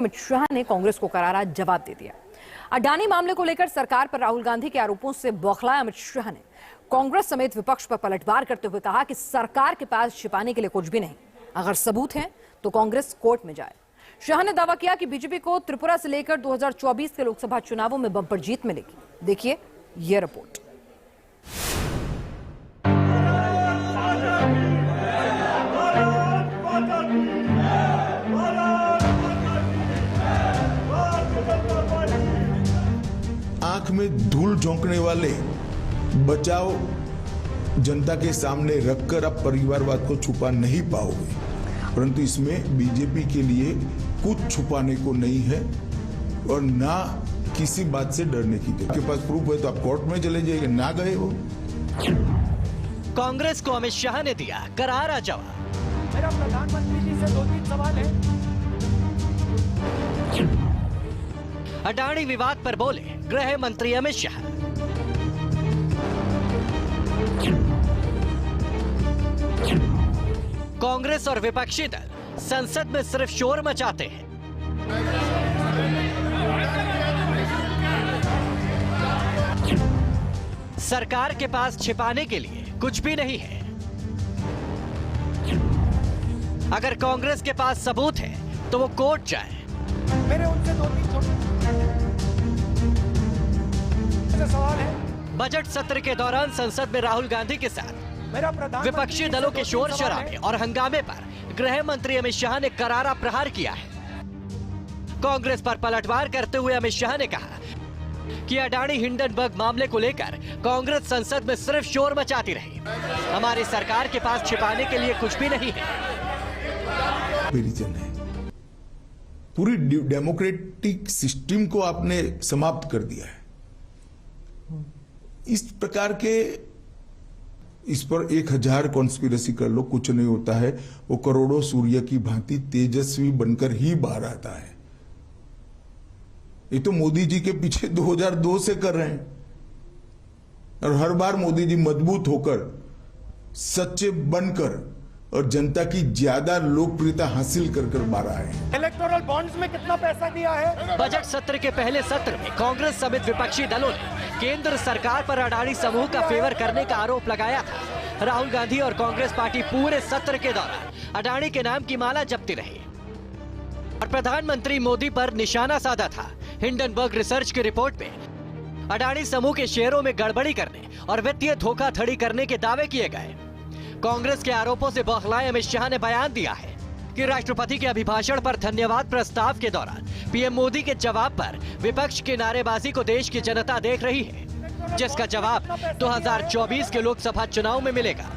अमित शाह ने कांग्रेस को करारा जवाब दे दिया। अडानी मामले को लेकर सरकार पर राहुल गांधी के आरोपों से बौखलाए अमित शाह ने कांग्रेस समेत विपक्ष पर पलटवार करते हुए कहा कि सरकार के पास छिपाने के लिए कुछ भी नहीं, अगर सबूत हैं तो कांग्रेस कोर्ट में जाए। शाह ने दावा किया कि बीजेपी को त्रिपुरा से लेकर 2024 के लोकसभा चुनावों में बंपर जीत मिलेगी। देखिए ये रिपोर्ट। आंख में धूल झोंकने वाले बचाव जनता के सामने रखकर आप परिवारवाद को छुपा नहीं पाओगे, परंतु इसमें बीजेपी के लिए कुछ छुपाने को नहीं है और ना किसी बात से डरने की जरूरत। आपके पास प्रूफ है तो आप कोर्ट में चले जाइए, ना गए हो। कांग्रेस को अमित शाह ने दिया करारा जवाब। मेरा प्रधानमंत्री जी से 2-3 सवाल है। अडानी विवाद पर बोले गृह मंत्री अमित शाह। कांग्रेस और विपक्षी दल संसद में सिर्फ शोर मचाते हैं। सरकार के पास छिपाने के लिए कुछ भी नहीं है। अगर कांग्रेस के पास सबूत है तो वो कोर्ट जाए। मेरे उनसे 2-3 छोटे सवाल है। बजट सत्र के दौरान संसद में राहुल गांधी के साथ विपक्षी दलों के शोर शराबे और हंगामे पर गृह मंत्री अमित शाह ने करारा प्रहार किया है। कांग्रेस पर पलटवार करते हुए अमित शाह ने कहा कि अडानी हिंडनबर्ग मामले को लेकर कांग्रेस संसद में सिर्फ शोर मचाती रही। हमारी सरकार के पास छिपाने के लिए कुछ भी नहीं है। पूरी डेमोक्रेटिक सिस्टम को आपने समाप्त कर दिया है। इस प्रकार के इस पर 1000 कॉन्स्पिरेसी कर लो, कुछ नहीं होता है। वो करोड़ों सूर्य की भांति तेजस्वी बनकर ही बाहर आता है। ये तो मोदी जी के पीछे 2002 से कर रहे हैं और हर बार मोदी जी मजबूत होकर, सच्चे बनकर और जनता की ज्यादा लोकप्रियता हासिल कर बाहर आए। इलेक्टोरल बॉन्ड्स में कितना पैसा दिया है? बजट सत्र के पहले सत्र में कांग्रेस समेत विपक्षी दलों ने केंद्र सरकार पर अडानी समूह का फेवर करने का आरोप लगाया था। राहुल गांधी और कांग्रेस पार्टी पूरे सत्र के दौरान अडानी के नाम की माला जपती रही और प्रधानमंत्री मोदी पर निशाना साधा था। हिंडनबर्ग रिसर्च की रिपोर्ट में अडानी समूह के शेयरों में गड़बड़ी करने और वित्तीय धोखाधड़ी करने के दावे किए गए। कांग्रेस के आरोपों से बौखलाए अमित शाह ने बयान दिया है कि राष्ट्रपति के अभिभाषण पर धन्यवाद प्रस्ताव के दौरान पीएम मोदी के जवाब पर विपक्ष की नारेबाजी को देश की जनता देख रही है, जिसका जवाब 2024 के लोकसभा चुनाव में मिलेगा।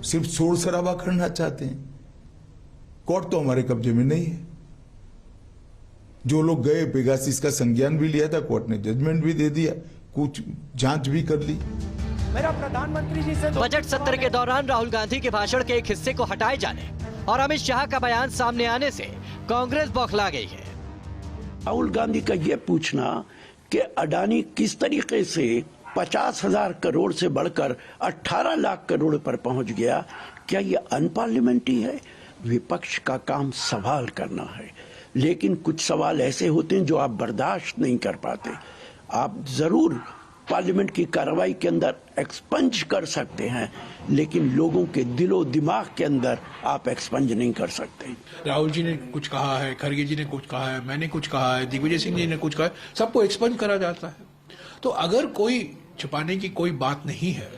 सिर्फ शोर शराबा करना चाहते हैं। कोर्ट तो हमारे कब्जे में नहीं है। जो लोग गए, पेगासिस का संज्ञान भी लिया था, कोर्ट ने जजमेंट भी दे दिया, कुछ जांच भी कर ली। मेरा प्रधानमंत्री जी से बजट सत्र के दौरान राहुल गांधी के भाषण के एक हिस्से को हटाए जाने और अमित शाह का बयान सामने आने से कांग्रेस बौखला गई है। राहुल गांधी का ये पूछना कि अडानी किस तरीके से 50,000 करोड़ से बढ़कर 18 लाख करोड़ पर पहुंच गया, क्या ये अनपार्लियामेंट्री है? विपक्ष का काम सवाल करना है, लेकिन कुछ सवाल ऐसे होते हैं जो आप बर्दाश्त नहीं कर पाते। आप जरूर पार्लियामेंट की कार्रवाई के अंदर एक्सपंज कर सकते हैं, लेकिन लोगों के दिलो दिमाग के अंदर आप एक्सपंज नहीं कर सकते। राहुल जी ने कुछ कहा है, खड़गे जी ने कुछ कहा है, मैंने कुछ कहा है, दिग्विजय सिंह जी ने कुछ कहा है, सबको एक्सपंज करा जाता है। तो अगर कोई छुपाने की कोई बात नहीं है,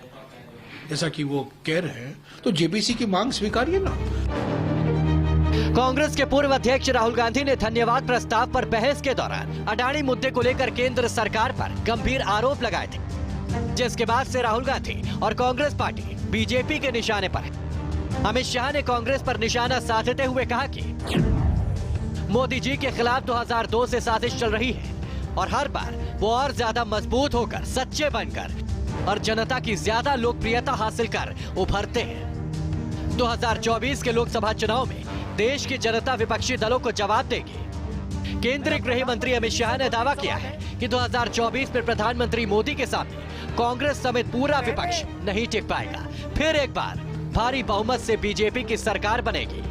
जैसा कि वो कह रहे हैं, तो जेपीसी की मांग स्वीकारिए ना। कांग्रेस के पूर्व अध्यक्ष राहुल गांधी ने धन्यवाद प्रस्ताव पर बहस के दौरान अडानी मुद्दे को लेकर केंद्र सरकार पर गंभीर आरोप लगाए थे, जिसके बाद से राहुल गांधी और कांग्रेस पार्टी बीजेपी के निशाने पर है। अमित शाह ने कांग्रेस पर निशाना साधते हुए कहा कि मोदी जी के खिलाफ 2002 से साजिश चल रही है और हर बार वो और ज्यादा मजबूत होकर, सच्चे बनकर और जनता की ज्यादा लोकप्रियता हासिल कर उभरते हैं। 2024 के लोकसभा चुनाव में देश की जनता विपक्षी दलों को जवाब देगी। केंद्रीय गृह मंत्री अमित शाह ने दावा किया है कि 2024 में प्रधानमंत्री मोदी के सामने कांग्रेस समेत पूरा विपक्ष नहीं टिक पाएगा। फिर एक बार भारी बहुमत से बीजेपी की सरकार बनेगी।